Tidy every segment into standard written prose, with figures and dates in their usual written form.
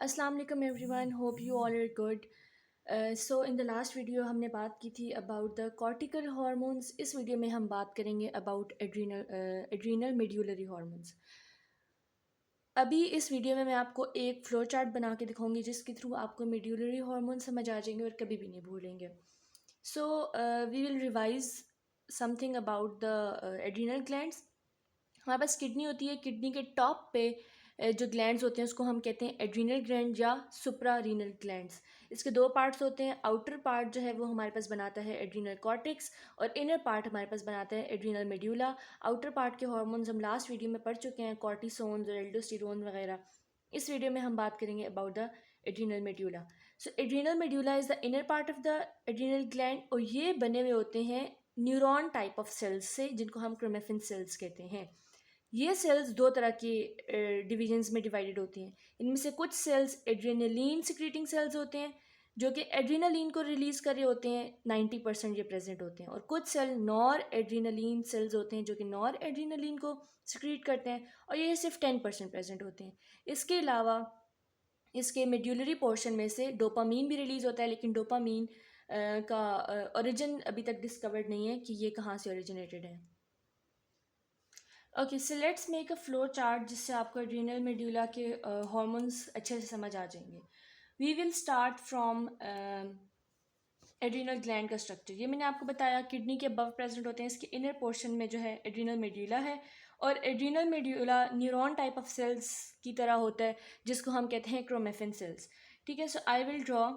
अस्सलाम वालेकुम everyone, hope you all are good. So in the last video हमने बात की थी अबाउट द कॉर्टिकल हार्मोन्स। इस वीडियो में हम बात करेंगे अबाउट एड्रीनल मेड्यूलरी हार्मोन्स। अभी इस वीडियो में मैं आपको एक फ्लो चार्ट बना के दिखाऊंगी जिसके थ्रू आपको मेड्यूलरी हार्मोन समझ आ जाएंगे और कभी भी नहीं भूलेंगे। So we will revise something about the adrenal glands. हमारे पास किडनी होती है, किडनी के टॉप पे जो ग्लैंड्स होते हैं उसको हम कहते हैं एड्रीनल ग्लैंड या सुप्रा रीनल ग्लैंड्स। इसके दो पार्ट्स होते हैं। आउटर पार्ट जो है वो हमारे पास बनाता है एड्रीनल कॉर्टेक्स और इनर पार्ट हमारे पास बनाता है एड्रीनल मेड्यूला। आउटर पार्ट के हार्मोन्स हम लास्ट वीडियो में पढ़ चुके हैं, कॉर्टिसोन्स और एल्डोस्टेरोन वगैरह। इस वीडियो में हम बात करेंगे about the adrenal medulla. So adrenal medulla is the inner part of the adrenal gland और ये बने हुए होते हैं न्यूरॉन टाइप ऑफ सेल्स से, जिनको हम क्रोमेफिन सेल्स कहते हैं। ये सेल्स दो तरह की डिविजन्स में डिवाइडेड होती हैं। इनमें से कुछ सेल्स एड्रेनलिन सिक्रीटिंग सेल्स होते हैं जो कि एड्रीनलिन को रिलीज़ कर रहे होते हैं, 90% ये प्रेजेंट होते हैं। और कुछ सेल नॉर एड्रीनलिन सेल्स होते हैं जो कि नॉर एड्रीनलिन को सिक्रीट करते हैं और ये सिर्फ 10% प्रेजेंट होते हैं। इसके अलावा इसके मेड्यूलरी पोर्शन में से डोपामीन भी रिलीज़ होता है, लेकिन डोपामीन का ओरिजिन अभी तक डिस्कवर्ड नहीं है कि ये कहाँ से ओरिजिनेटेड है। Okay, so let's make a flow chart जिससे आपको एड्रीनल मेड्यूला के हार्मोन्स अच्छे से समझ आ जाएंगे। We will start from adrenal gland का स्ट्रक्चर। ये मैंने आपको बताया किडनी के अबव प्रेजेंट होते हैं। इसके इनर पोर्शन में जो है एड्रीनल मेड्यूला है और adrenal medulla neuron type of cells की तरह होता है जिसको हम कहते हैं क्रोमेफिन सेल्स। ठीक है, so I will draw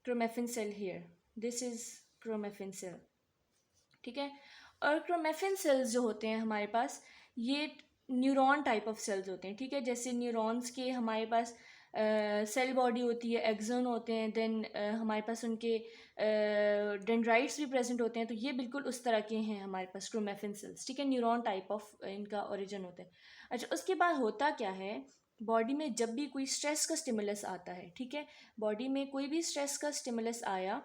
chromaffin cell here. This is chromaffin cell. ठीक है, और क्रोमेफिन सेल्स जो होते हैं हमारे पास ये न्यूरॉन टाइप ऑफ सेल्स होते हैं। ठीक है, जैसे न्यूरॉन्स के हमारे पास सेल बॉडी होती है, एक्सोन होते हैं, देन हमारे पास उनके डेंड्राइट्स भी प्रेजेंट होते हैं। तो ये बिल्कुल उस तरह के हैं हमारे पास क्रोमेफिन सेल्स। ठीक है, न्यूरॉन टाइप ऑफ इनका ओरिजिन होता है। अच्छा, उसके बाद होता क्या है, बॉडी में जब भी कोई स्ट्रेस का स्टिमुलस आता है, ठीक है, बॉडी में कोई भी स्ट्रेस का स्टिमुलस आया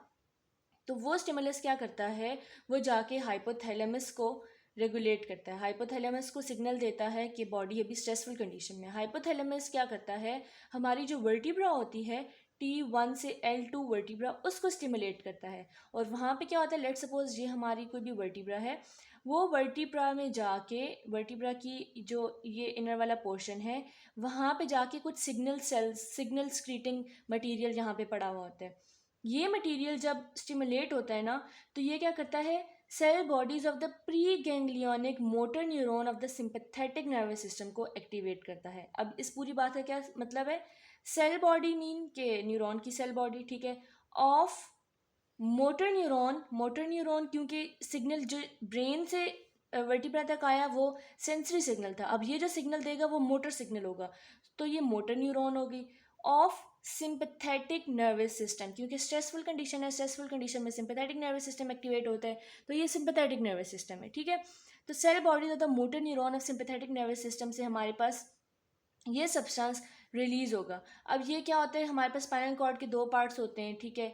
तो वो स्टिमुलस क्या करता है, वो जाके हाइपोथैलेमस को रेगुलेट करता है। हाइपोथैलेमस को सिग्नल देता है कि बॉडी अभी स्ट्रेसफुल कंडीशन में। हाइपोथैलेमस क्या करता है, हमारी जो वर्टिब्रा होती है T1 से L2 वर्टिब्रा, उसको स्टिमुलेट करता है। और वहाँ पे क्या होता है, लेट सपोज ये हमारी कोई भी वर्टिब्रा है, वो वर्टिब्रा में जाके, वर्टिब्रा की जो ये इनर वाला पोर्शन है, वहाँ पे जाके कुछ सिग्नल स्क्रीटिंग मटीरियल यहाँ पे पड़ा हुआ होता है। ये मटेरियल जब स्टिमुलेट होता है ना, तो ये क्या करता है, cell bodies of the preganglionic motor neuron of the sympathetic nervous system को एक्टिवेट करता है। अब इस पूरी बात का क्या मतलब है, सेल बॉडी मीन के न्यूरॉन की सेल बॉडी, ठीक है, ऑफ मोटर न्यूरॉन क्योंकि सिग्नल जो ब्रेन से वर्टिब्रा तक आया वो सेंसरी सिग्नल था। अब ये जो सिग्नल देगा वो मोटर सिग्नल होगा, तो ये मोटर न्यूरॉन होगी। ऑफ सिंपैथेटिक नर्वस सिस्टम, क्योंकि स्ट्रेसफुल कंडीशन है, स्ट्रेसफुल कंडीशन में सिंपैथेटिक नर्वस सिस्टम एक्टिवेट होता है, तो ये सिंपैथेटिक नर्वस सिस्टम है। ठीक है, तो cell bodies of the motor neuron of sympathetic nervous system से हमारे पास ये सब्सटेंस रिलीज होगा। अब ये क्या होता है, हमारे पास स्पाइनल कॉर्ड के दो पार्ट्स होते हैं। ठीक है,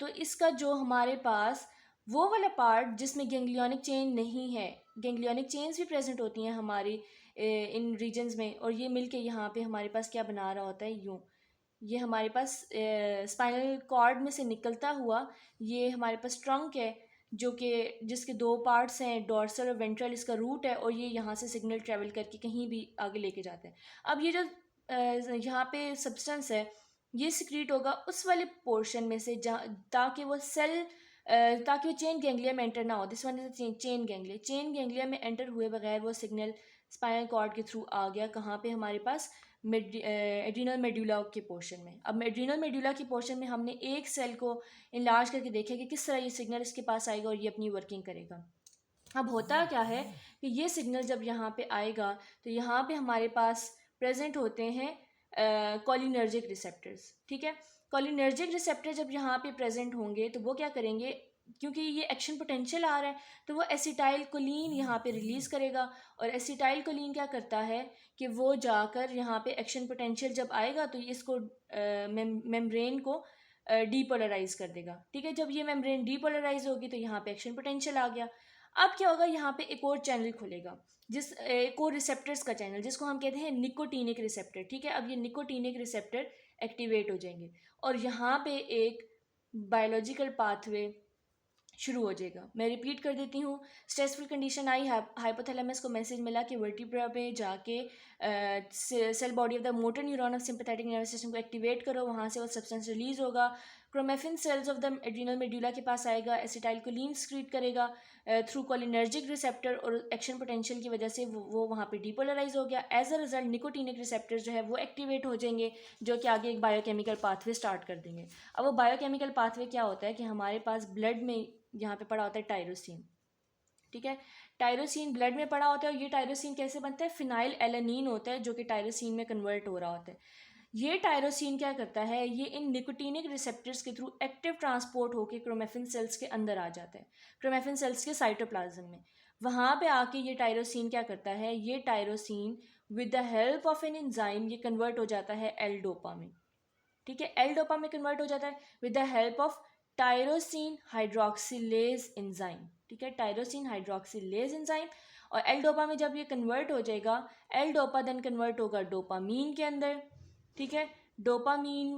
तो इसका जो हमारे पास वो वाला पार्ट जिसमें गैंग्लियोनिक चेन नहीं है, गैंग्लियोनिक चेन्स भी प्रेजेंट होती हैं हमारी इन रीजन्स में, और ये मिलके यहाँ पे हमारे पास क्या बना रहा होता है, यूँ ये हमारे पास स्पाइनल कॉर्ड में से निकलता हुआ ये हमारे पास ट्रंक है जो कि जिसके दो पार्ट्स हैं, डॉर्सल और वेंट्रल इसका रूट है, और ये यहाँ से सिग्नल ट्रेवल करके कहीं भी आगे लेके जाते हैं। अब ये जो यहाँ पे सब्सटेंस है ये सिक्रीट होगा उस वाले पोर्शन में से जहाँ, ताकि वो सेल ताकि वो चेन गैंग्लिया में एंटर ना हो। This one is chain ganglia में एंटर हुए बगैर वो सिग्नल स्पाइनल कॉर्ड के थ्रू आ गया कहाँ पे, हमारे पास एड्रीनल मेड्यूला के पोर्शन में। अब एड्रीनल मेड्यूला के पोर्शन में हमने एक सेल को इनलार्ज करके देखा कि किस तरह ये सिग्नल इसके पास आएगा और ये अपनी वर्किंग करेगा। अब होता क्या है कि ये सिग्नल जब यहाँ पे आएगा तो यहाँ पे हमारे पास प्रेजेंट होते हैं कोलिनर्जिक रिसेप्टर्स। ठीक है, कोलिनर्जिक रिसेप्टर जब यहाँ पे प्रेजेंट होंगे तो वो क्या करेंगे, क्योंकि ये एक्शन पोटेंशियल आ रहा है तो वो एसिटाइल कोलिन यहाँ पे रिलीज़ करेगा। और एसिटाइल कोलिन क्या करता है कि वो जाकर यहाँ पे एक्शन पोटेंशियल जब आएगा तो ये इसको मेम्ब्रेन को डीपोलराइज कर देगा। ठीक है, जब ये मेम्ब्रेन डीपोलराइज होगी तो यहाँ पे एक्शन पोटेंशियल आ गया। अब क्या होगा, यहाँ पे एक और चैनल खुलेगा, एक और रिसेप्टर्स का चैनल, जिसको हम कहते हैं निकोटीनिक रिसेप्टर, ठीक है। अब ये निकोटीनिक रिसेप्टर एक्टिवेट हो जाएंगे और यहाँ पे एक बायोलॉजिकल पाथवे शुरू हो जाएगा। मैं रिपीट कर देती हूँ, स्ट्रेसफुल कंडीशन आई, हाइपोथैलेमस को मैसेज मिला कि वर्टिब्रा पे जाके cell body of the motor neuron of sympathetic nervous system को एक्टिवेट करो, वहाँ से वो सब्सटेंस रिलीज होगा, chromaffin cells of the adrenal medulla के पास आएगा, एसिटाइलकोलिन स्क्रीट करेगा थ्रू कोलिनर्जिक रिसेप्टर, और एक्शन पोटेंशियल की वजह से वो वहाँ पे डिपोलराइज हो गया। As a result nicotinic receptors जो है वो एक्टिवेट हो जाएंगे, जो कि आगे एक बायोकेमिकल पाथवे स्टार्ट कर देंगे। अब वो बायोकेमिकल पाथवे क्या होता है कि हमारे पास ब्लड में यहाँ पे पड़ा होता है टायरोसिन, ठीक है। टायरोसिन ब्लड में पड़ा होता है, और ये टायरोसिन कैसे बनता है, फिनाइल एलानिन होता है जो कि टायरोसिन में कन्वर्ट हो रहा होता है। ये टायरोसिन क्या करता है, ये इन निकोटीनिक रिसेप्टर्स के थ्रू एक्टिव ट्रांसपोर्ट होकर क्रोमेफिन सेल्स के अंदर आ जाता है, क्रोमेफिन सेल्स के साइटोप्लाज्म में। वहाँ पे आके ये टायरोसिन क्या करता है, ये tyrosine with the help of an enzyme ये कन्वर्ट हो जाता है एल डोपा में, ठीक है। एल डोपा में कन्वर्ट हो जाता है with the help of tyrosine hydroxylase enzyme, ठीक है, टायरोसिन हाइड्रोक्सिलेज एंजाइम। और एल डोपा में जब ये कन्वर्ट हो जाएगा, एल डोपा देन कन्वर्ट होगा डोपामीन के अंदर, ठीक है। Dopamine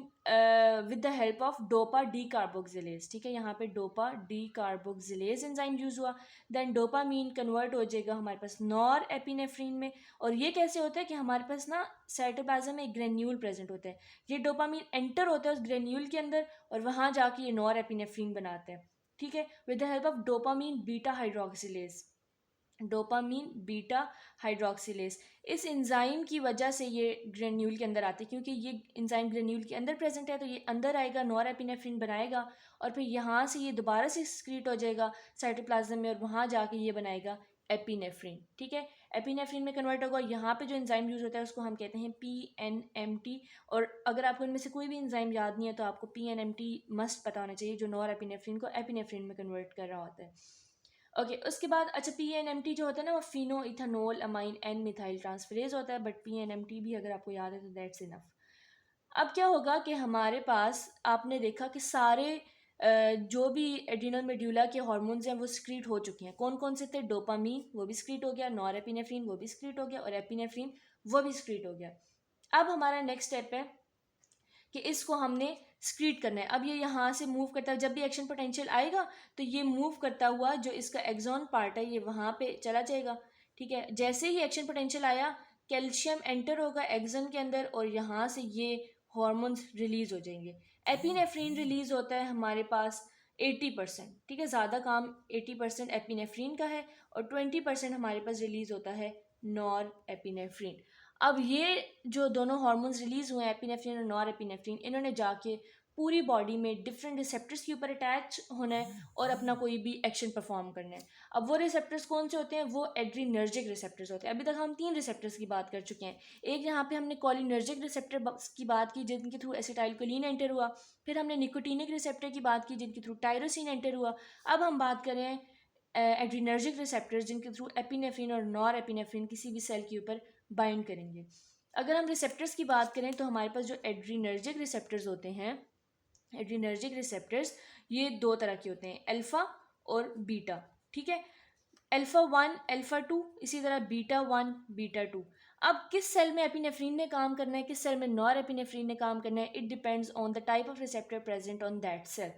with the help of dopa D carboxylase, ठीक है, यहाँ पे dopa D carboxylase enzyme use हुआ। देन डोपामीन कन्वर्ट हो जाएगा हमारे पास नॉर एपिनेफ्रीन में। और ये कैसे होता है कि हमारे पास ना साइटोप्लाज्म में एक ग्रेन्यूल प्रेजेंट होता है, ये डोपामीन एंटर होता है उस ग्रेन्यूल के अंदर, और वहाँ जाके ये नॉर एपिनेफ्रीन बनाते हैं, ठीक है, with the help of dopamine beta hydroxylase, dopamine beta hydroxylase. इस एंजाइम की वजह से ये ग्रेन्यूल के अंदर आती है, क्योंकि ये एंजाइम ग्रेन्यूल के अंदर प्रेजेंट है, तो ये अंदर आएगा, नॉरएपिनेफ्रिन बनाएगा, और फिर यहाँ से ये दोबारा से एक्सक्रीट हो जाएगा साइटोप्लाज्म में, और वहाँ जाके ये बनाएगा एपिनेफ्रिन, ठीक है। एपिनेफ्रिन में कन्वर्ट होगा, यहाँ पे जो एंजाइम यूज होता है उसको हम कहते हैं PNMT। और अगर आपको इनमें से कोई भी एंजाइम याद नहीं है तो आपको PNMT मस्ट पता होना चाहिए, जो नॉरएपिनेफ्रिन को एपिनेफ्रिन में कन्वर्ट कर रहा होता है। ओके उसके बाद अच्छा PNMT जो होता है ना वो pheno ethanol amine N methyl transferase होता है, बट PNMT भी अगर आपको याद है तो दैट्स इनफ। अब क्या होगा कि हमारे पास आपने देखा कि सारे जो भी एड्रिनल मेड्यूला के हार्मोन्स हैं वो स्क्रीट हो चुके हैं। कौन कौन से थे, डोपामीन वो भी स्क्रीट हो गया, नॉरएपिनेफ्रिन वो भी स्क्रीट हो गया, और एपिनेफ्रिन वो भी स्क्रीट हो गया। अब हमारा नेक्स्ट स्टेप है कि इसको हमने स्क्रीट करना है। अब ये यहाँ से मूव करता है, जब भी एक्शन पोटेंशियल आएगा तो ये मूव करता हुआ जो इसका एक्सॉन पार्ट है ये वहाँ पे चला जाएगा, ठीक है। जैसे ही एक्शन पोटेंशियल आया, कैल्शियम एंटर होगा एक्सन के अंदर, और यहाँ से ये हॉर्मोन्स रिलीज हो जाएंगे। एपिनेफ्रीन रिलीज होता है हमारे पास 80%, ठीक है, ज़्यादा काम 80% एपिनेफ्रीन का है, और 20% हमारे पास रिलीज होता है नॉर एपिनेफ्रीन। अब ये जो दोनों हार्मोन्स रिलीज हुए हैं एपिनेफ्रिन और नॉर एपिनेफ्रिन, इन्होंने जाके पूरी बॉडी में डिफरेंट रिसेप्टर्स के ऊपर अटैच होना है और अपना कोई भी एक्शन परफॉर्म करना है। अब वो रिसेप्टर्स कौन से होते हैं, वो एड्रीनर्जिक रिसेप्टर्स होते हैं। अभी तक हम 3 रिसेप्टर्स की बात कर चुके हैं। एक यहाँ पे हमने कॉलिनर्जिक रिसेप्टर की बात की जिनके थ्रू एसिटाइलकोलिन एंटर हुआ, फिर हमने निकोटीनिक रिसेप्टर की बात की जिनके थ्रू टायरोसिन एंटर हुआ। अब हम बात करें एड्रीनर्जिक रिसेप्टर्स जिनके थ्रू एपिनेफ्रिन और नॉर एपिनेफ्रिन किसी भी सेल के ऊपर बाइंड करेंगे। अगर हम रिसेप्टर्स की बात करें तो हमारे पास जो एड्रीनर्जिक रिसेप्टर्स होते हैं, एड्रीनर्जिक रिसेप्टर्स ये 2 तरह के होते हैं, अल्फा और बीटा, ठीक है। अल्फा 1 अल्फा 2, इसी तरह बीटा 1 बीटा 2। अब किस सेल में एपिनेफ्रिन ने काम करना है, किस सेल में नॉर एपिनेफ्रिन ने काम करना है, it depends on the type of receptor present on that cell.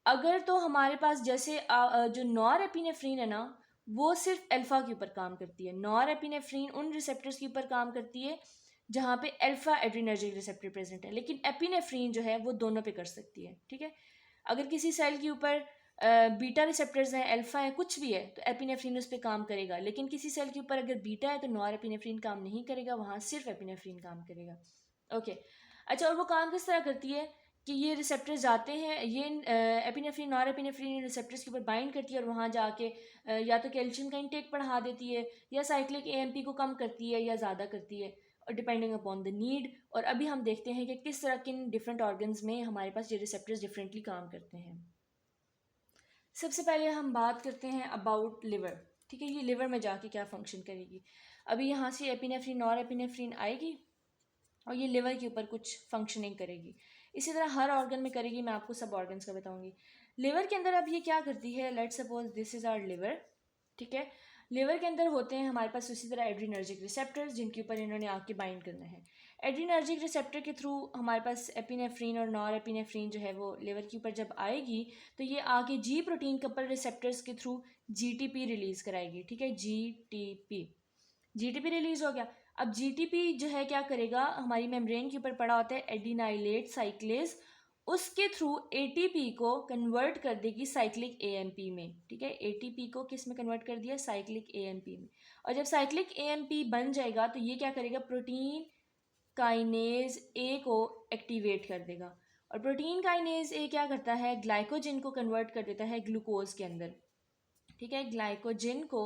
अगर तो हमारे पास जैसे जो नॉर एपिनेफ्रीन है ना वो सिर्फ अल्फा के ऊपर काम करती है। नॉर एपिनेफ्रीन उन रिसेप्टर्स के ऊपर काम करती है जहाँ पे अल्फा एड्रीनर्जिक रिसेप्टर प्रेजेंट है, लेकिन एपिनेफ्रीन जो है वो दोनों पे कर सकती है, ठीक है। अगर किसी सेल के ऊपर बीटा रिसेप्टर्स हैं, अल्फा है, कुछ भी है, तो एपिनेफ्रीन उस पर काम करेगा, लेकिन किसी सेल के ऊपर अगर बीटा है तो नॉर एपिनेफ्रीन काम नहीं करेगा, वहाँ सिर्फ एपिनेफ्रीन काम करेगा। ओके अच्छा, और वो काम किस तरह करती है कि ये रिसेप्टर्स जाते हैं, ये एपिनेफ्रिन नॉर एपिनेफ्रिन रिसेप्टर्स के ऊपर बाइंड करती है, और वहाँ जाके या तो कैल्शियम का इंटेक बढ़ा देती है, या साइक्लिक AMP को कम करती है, या ज़्यादा करती है, और डिपेंडिंग अपॉन द नीड। और अभी हम देखते हैं कि किस तरह किन डिफरेंट ऑर्गन्स में हमारे पास ये रिसेप्टर्स डिफरेंटली काम करते हैं। सबसे पहले हम बात करते हैं अबाउट लिवर, ठीक है, ये लिवर में जाके क्या फंक्शन करेगी। अभी यहाँ से एपिनेफ्रिन नॉर एपिनेफ्रिन आएगी और ये लिवर के ऊपर कुछ फंक्शनिंग करेगी। इसी तरह हर ऑर्गन में करेगी, मैं आपको सब ऑर्गन्स का बताऊंगी। लिवर के अंदर अब ये क्या करती है, let's suppose this is our liver, ठीक है। लिवर के अंदर होते हैं हमारे पास उसी तरह एड्रीनर्जिक रिसेप्टर्स, जिनके ऊपर इन्होंने आके बाइंड करना है। एड्रीनर्जिक रिसेप्टर के थ्रू हमारे पास एपिनेफ्रीन और नॉर एपिनेफ्रीन जो है वो लिवर के ऊपर जब आएगी तो ये आगे जी प्रोटीन कपल रिसेप्टर्स के थ्रू जीटीपी रिलीज़ कराएगी, ठीक है, जीटीपी रिलीज़ हो गया। अब जीटीपी जो है क्या करेगा, हमारी मेम्ब्रेन के ऊपर पड़ा होता है एडिनाइलेट साइक्लेज, उसके थ्रू एटीपी को कन्वर्ट कर देगी साइक्लिक एएमपी में, ठीक है। एटीपी को किस में कन्वर्ट कर दिया, साइक्लिक एएमपी में। और जब साइक्लिक एएमपी बन जाएगा तो ये क्या करेगा, प्रोटीन काइनेज ए को एक्टिवेट कर देगा। और प्रोटीन काइनेज ए क्या करता है, ग्लाइकोजन को कन्वर्ट कर देता है ग्लूकोज के अंदर, ठीक है, ग्लाइकोजन को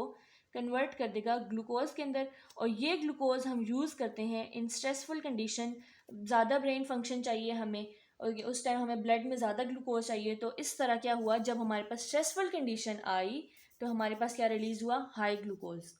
कन्वर्ट कर देगा ग्लूकोज के अंदर। और ये ग्लूकोज हम यूज़ करते हैं इन स्ट्रेसफुल कंडीशन, ज़्यादा ब्रेन फंक्शन चाहिए हमें और उस टाइम हमें ब्लड में ज़्यादा ग्लूकोज चाहिए। तो इस तरह क्या हुआ, जब हमारे पास स्ट्रेसफुल कंडीशन आई तो हमारे पास क्या रिलीज़ हुआ, हाई ग्लूकोज।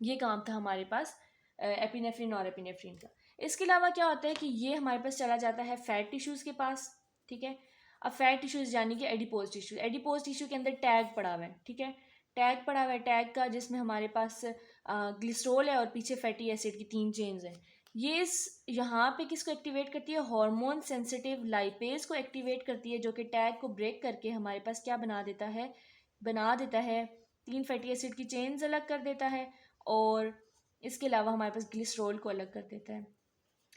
ये काम था हमारे पास एपिनेफ्रिन और एपिनेफ्रिन का। इसके अलावा क्या होता है कि ये हमारे पास चला जाता है फैट टिश्यूज़ के पास, ठीक है। अब फैट टिश्यूज़ यानी कि एडिपोज टिश्यू, एडिपोज टिश्यू के अंदर टैग पड़ा हुआ है, ठीक है, टैग पड़ा हुआ है, टैग का जिसमें हमारे पास ग्लिसरॉल है और पीछे फैटी एसिड की 3 चेन्स हैं। ये इस यहाँ पे किसको एक्टिवेट करती है, हार्मोन सेंसिटिव लाइपेज को एक्टिवेट करती है, जो कि टैग को ब्रेक करके हमारे पास क्या बना देता है 3 फैटी एसिड की चेन्स अलग कर देता है। और इसके अलावा हमारे पास ग्लिसरॉल को अलग कर देता है।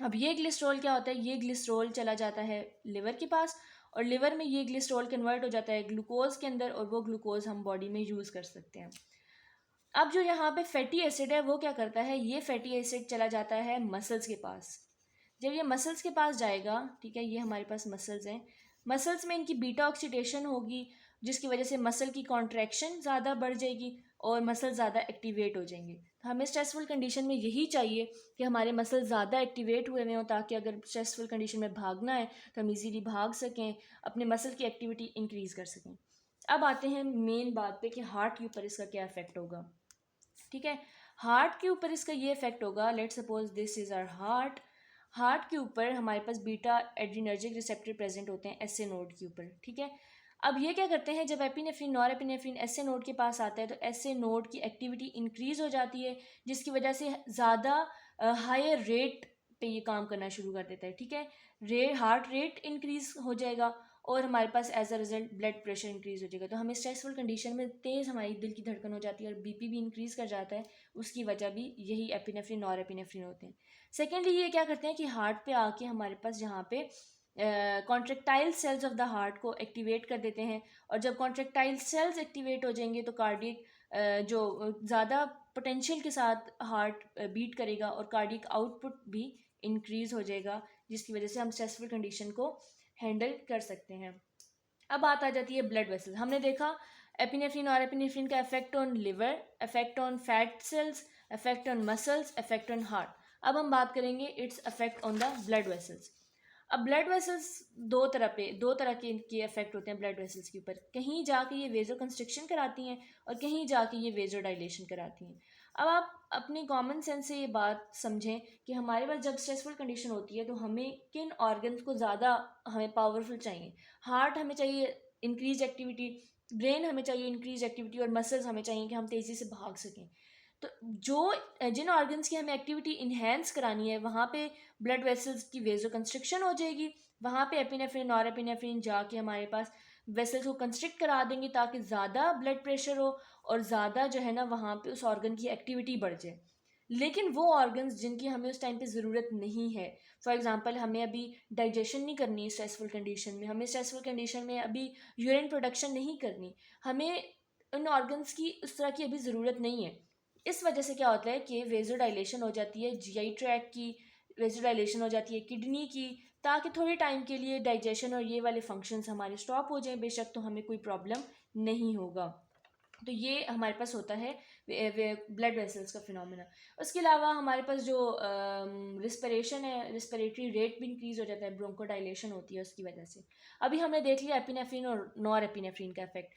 अब ये ग्लिसरॉल क्या होता है, ये ग्लिसरॉल चला जाता है लिवर के पास और लिवर में ये ग्लिसरॉल कन्वर्ट हो जाता है ग्लूकोज के अंदर और वो ग्लूकोज हम बॉडी में यूज़ कर सकते हैं। अब जो यहाँ पे फैटी एसिड है वो क्या करता है, ये फैटी एसिड चला जाता है मसल्स के पास। जब ये मसल्स के पास जाएगा, ठीक है, ये हमारे पास मसल्स हैं, मसल्स में इनकी बीटा ऑक्सीडेशन होगी जिसकी वजह से मसल की कॉन्ट्रैक्शन ज़्यादा बढ़ जाएगी और मसल ज़्यादा एक्टिवेट हो जाएंगे। तो हमें स्ट्रेसफुल कंडीशन में यही चाहिए कि हमारे मसल ज़्यादा एक्टिवेट हुए हुए हों, ताकि अगर स्ट्रेसफुल कंडीशन में भागना है तो हम इजीली भाग सकें, अपने मसल की एक्टिविटी इंक्रीज़ कर सकें। अब आते हैं मेन बात पे कि हार्ट के ऊपर इसका क्या इफेक्ट होगा, ठीक है। हार्ट के ऊपर इसका ये इफेक्ट होगा, let suppose this is our heart. Heart के ऊपर हमारे पास बीटा एड्रीनर्जिक रिसेप्टर प्रेजेंट होते हैं एसए नोड के ऊपर, ठीक है। अब ये क्या करते हैं, जब epinephrine nor epinephrine SA node के पास आता है तो एसए नोड की एक्टिविटी इंक्रीज हो जाती है, जिसकी वजह से ज़्यादा हायर रेट पे ये काम करना शुरू कर देता है, ठीक है। हार्ट रेट इंक्रीज हो जाएगा और हमारे पास as a result blood pressure increase हो जाएगा। तो हमें स्ट्रेसफुल कंडीशन में तेज़ हमारी दिल की धड़कन हो जाती है और बीपी भी इंक्रीज़ कर जाता है। उसकी वजह भी यही एपिनेफ्रिन और एपिनेफ्रिन होते हैं। सेकेंडली ये क्या करते हैं कि हार्ट पे आके हमारे पास यहाँ पे contractile cells of the heart को एक्टिवेट कर देते हैं और जब कॉन्ट्रेक्टाइल सेल्स एक्टिवेट हो जाएंगे तो कार्डियक जो ज़्यादा पोटेंशियल के साथ हार्ट बीट करेगा और कार्डियक आउटपुट भी इंक्रीज़ हो जाएगा, जिसकी वजह से हम स्ट्रेसफुल कंडीशन को हैंडल कर सकते हैं। अब बात आ जाती है ब्लड वेसल। हमने देखा एपिनेफ्रिन और एपिनेफ्रिन का effect on liver, effect on fat cells, effect on muscles, effect on heart. अब हम बात करेंगे its effect on the blood vessels. अब ब्लड वेसल्स दो तरह के इनके इफेक्ट होते हैं ब्लड वेसल्स के ऊपर। कहीं जाके ये वेजो कंस्ट्रिक्शन कराती हैं और कहीं जाके ये वेजो डायलेशन कराती हैं। अब आप अपनी कॉमन सेंस से ये बात समझें कि हमारे पास जब स्ट्रेसफुल कंडीशन होती है तो हमें किन ऑर्गन्स को ज़्यादा हमें पावरफुल चाहिए। हार्ट हमें चाहिए इंक्रीज एक्टिविटी, ब्रेन हमें चाहिए इंक्रीज एक्टिविटी और मसल्स हमें चाहिए कि हम तेज़ी से भाग सकें। तो जिन ऑर्गन्स की हमें एक्टिविटी इन्हेंस करानी है वहाँ पे ब्लड वेसल्स की वेजो कंस्ट्रिक्शन हो जाएगी, वहाँ पे एपिनेफ्रिन और एपिनेफ्रिन जाके हमारे पास वेसल्स को कंस्ट्रिक्ट करा देंगे ताकि ज़्यादा ब्लड प्रेशर हो और ज़्यादा जो है ना वहाँ पे उस ऑर्गन की एक्टिविटी बढ़ जाए। लेकिन वो ऑर्गन्स जिनकी हमें उस टाइम पे ज़रूरत नहीं है, फॉर एग्जांपल हमें अभी डाइजेशन नहीं करनी स्ट्रेसफुल कंडीशन में, हमें स्ट्रेसफुल कंडीशन में अभी यूरिन प्रोडक्शन नहीं करनी, हमें उन ऑर्गन्स की उस तरह की अभी ज़रूरत नहीं है। इस वजह से क्या होता है कि वेज़ोडाइलेशन हो जाती है जीआई ट्रैक की, वेज़ोडाइलेशन हो जाती है किडनी की, ताकि थोड़े टाइम के लिए डाइजेशन और ये वाले फंक्शंस हमारे स्टॉप हो जाएं, बेशक तो हमें कोई प्रॉब्लम नहीं होगा। तो ये हमारे पास होता है ब्लड वेसल्स का फिनोमेना। उसके अलावा हमारे पास जो रिस्पिरेशन है, रिस्पिरेटरी रेट भी इंक्रीज़ हो जाता है, ब्रोंकोडाइलेशन होती है उसकी वजह से। अभी हमने देख लिया एपिनेफ्रिन और नॉर एपिनेफ्रिन का इफेक्ट।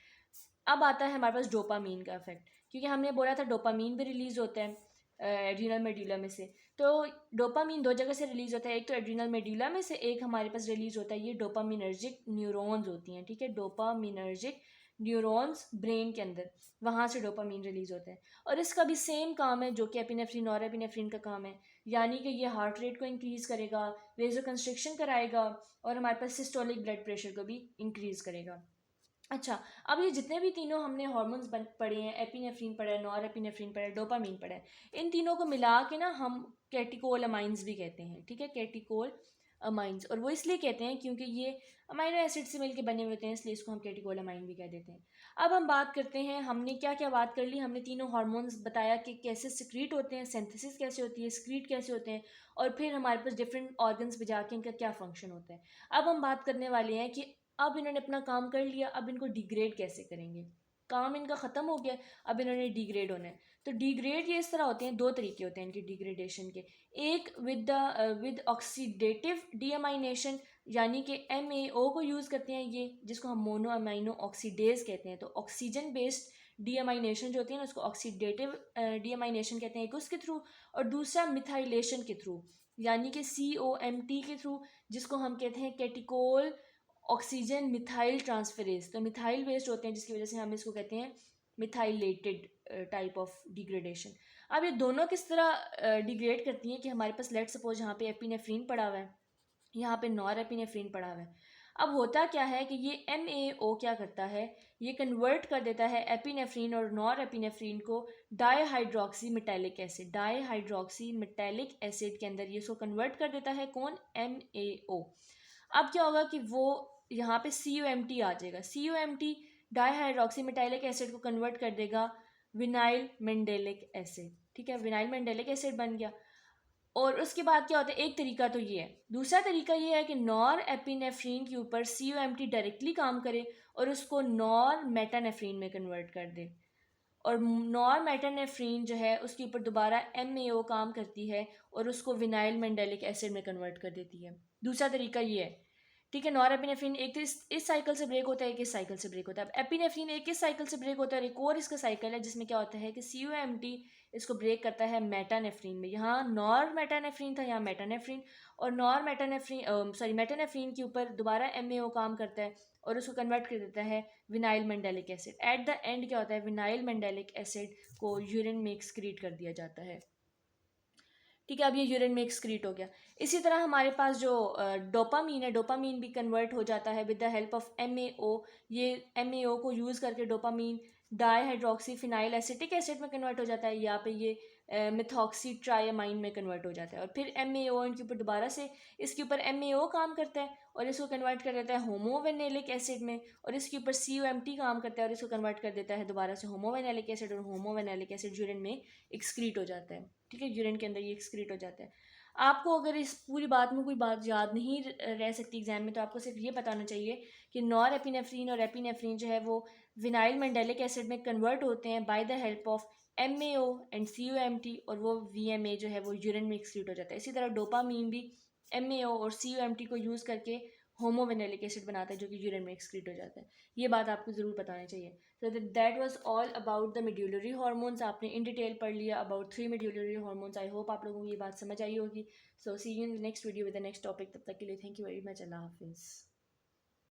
अब आता है हमारे पास डोपामीन का इफेक्ट, क्योंकि हमने बोला था डोपामीन भी रिलीज़ होता है एड्रीनल मेड्यूला में से। तो डोपामीन दो जगह से रिलीज़ होता है, एक तो एड्रीनल मेड्यूला में से, एक हमारे पास रिलीज़ होता है ये डोपामिनर्जिक न्यूरॉन्स होती हैं, ठीक है, डोपामिनर्जिक न्यूरॉन्स ब्रेन के अंदर, वहाँ से डोपामीन रिलीज होता है। और इसका भी सेम काम है जो कि एपिनेफ्रिन और एपिनेफ्रिन का काम है, यानी कि ये हार्ट रेट को इंक्रीज़ करेगा, वेजो कंस्ट्रिक्शन कराएगा और हमारे पास सिस्टोलिक ब्लड प्रेशर को भी इंक्रीज़ करेगा। अच्छा, अब ये जितने भी तीनों हमने हॉर्मोन्स पढ़े हैं, एपिनेफ्रिन पढ़ा है, नॉर एपिनेफ्रिन पढ़ा है, डोपामीन पढ़ा है, इन तीनों को मिला के ना हम कैटिकोलामाइंस भी कहते हैं, ठीक है, कैटिकोलामाइंस। और वो इसलिए कहते हैं क्योंकि ये अमाइनो एसिड से मिलकर बने हुए होते हैं, इसलिए इसको हम कैटिकोलामाइन भी कह देते हैं। अब हम बात करते हैं, हमने क्या क्या बात कर ली, हमने तीनों हार्मोन्स बताया कि कैसे सिक्रीट होते हैं, सिंथेसिस कैसे होती है, स्क्रीट कैसे होते हैं, और फिर हमारे पास डिफरेंट ऑर्गन्स पे जाके इनका क्या फंक्शन होता है। अब हम बात करने वाले हैं कि अब इन्होंने अपना काम कर लिया, अब इनको डिग्रेड कैसे करेंगे। काम इनका ख़त्म हो गया, अब इन्होंने डिग्रेड होना है। तो डिग्रेड ये इस तरह होते हैं, दो तरीके होते हैं इनके डिग्रेडेशन के। एक विद ऑक्सीडेटिव डीअमाइनेशन, यानी कि MAO को यूज़ करते हैं ये, जिसको हम मोनो अमाइनो ऑक्सीडेज कहते हैं। तो ऑक्सीजन बेस्ड डीअमाइनेशन जो होती है ना, उसको ऑक्सीडेटिव डीअमाइनेशन कहते हैं एक उसके थ्रू, और दूसरा मिथाइलेशन के थ्रू, यानी कि COMT के थ्रू, जिसको हम कहते हैं कैटिकोल ऑक्सीजन मिथाइल ट्रांसफरेज। तो मिथाइल बेस्ड होते हैं, जिसकी वजह से हम इसको कहते हैं मिथाइलेटेड टाइप ऑफ डिग्रेडेशन। अब ये दोनों किस तरह डिग्रेड करती हैं कि हमारे पास लेट सपोज यहाँ पे एपिनेफ्रीन पड़ा हुआ है, यहाँ पे नॉर एपिनेफ्रीन पड़ा हुआ है। अब होता क्या है कि ये MAO क्या करता है, ये कन्वर्ट कर देता है एपिनेफ्रीन और नॉर एपिनेफ्रीन को dihydroxy metallic acid, dihydroxy metallic acid के अंदर ये इसको कन्वर्ट कर देता है। कौन? MAO। अब क्या होगा कि वो यहाँ पे COMT आ जाएगा, COMT डाईहाइड्रोक्सी मेटाइलिक एसिड को कन्वर्ट कर देगा विनाइल मेंडेलिक एसिड, ठीक है, विनाइल मेंडेलिक एसिड बन गया। और उसके बाद क्या होता है, एक तरीका तो ये है, दूसरा तरीका ये है कि नॉर एपिनेफ्रीन के ऊपर COMT डायरेक्टली काम करे और उसको नॉर मेटानेफ्रीन में कन्वर्ट कर दे, और नॉर मेटानेफ्रीन जो है उसके ऊपर दोबारा MAO काम करती है और उसको विनाइल मेंडेलिक एसिड में कन्वर्ट कर देती है। दूसरा तरीका ये है, ठीक है। नॉर एपिनेफ्रीन एक तो इस साइकिल से ब्रेक होता है, एक इस साइकिल से ब्रेक होता है। अब एपिनेफ्रीन एक इस साइकिल से ब्रेक होता है और एक और इसका साइकिल है, जिसमें क्या होता है कि COMT इसको ब्रेक करता है मेटानेफ्रीन में। यहाँ नॉर मेटानेफ्रीन था, यहाँ मेटानेफ्रीन, और नॉर मेटानेफ्रीन मेटानेफ्रीन के ऊपर दोबारा MAO काम करता है और उसको कन्वर्ट कर देता है vinyl mandelic acid. At the end क्या होता है, विनाइल मेंडेलिक एसिड को यूरिन में एक्सक्रीट कर दिया जाता है, ठीक है। अब ये यूरिन में एक्सक्रीट हो गया। इसी तरह हमारे पास जो डोपामीन है, डोपामीन भी कन्वर्ट हो जाता है with the help of MAO। ये MAO को यूज़ करके dopamine dihydroxy phenyl acetic acid में कन्वर्ट हो जाता है, या पे ये मिथॉक्सी ट्राइअमाइन में कन्वर्ट हो जाता है। और फिर MAO इनके ऊपर दोबारा से इसके ऊपर MAO काम करता है और इसको कन्वर्ट कर देता है होमोवेनेलिक एसिड में, और इसके ऊपर COMT काम करता है और इसको कन्वर्ट कर देता है दोबारा से होमोवेनेलिक एसिड, और होमोवेनेलिक एसिड यूरिन में एक्सक्रीट हो जाता है, ठीक है, यूरिन के अंदर ये एक्सक्रीट हो जाता है। आपको अगर इस पूरी बात में कोई बात याद नहीं रह सकती एग्जाम में, तो आपको सिर्फ ये बताना चाहिए कि नॉर एपिनेफ्रीन और एपिनेफ्रीन जो है वो विनाइल मेंडेलिक एसिड में कन्वर्ट होते हैं by the help of MAO and COMT, और वो VMA जो है वो यूरिन में एक्सक्रीट हो जाता है। इसी तरह डोपामीन भी MAO और COMT को यूज़ करके होमोवेनेलिक एसिड बनाता है, जो कि यूरिन में एक्सक्रीट हो जाता है। ये बात आपको ज़रूर बतानी चाहिए। So that was all about the medullary hormones। आपने इन डिटेल पढ़ लिया about 3 medullary hormones। I hope आप लोगों को ये बात समझ आई होगी। So see you in the next video with the next topic। तब तक के लिए थैंक यू वेरी मच। अल्लाह हाफिज़।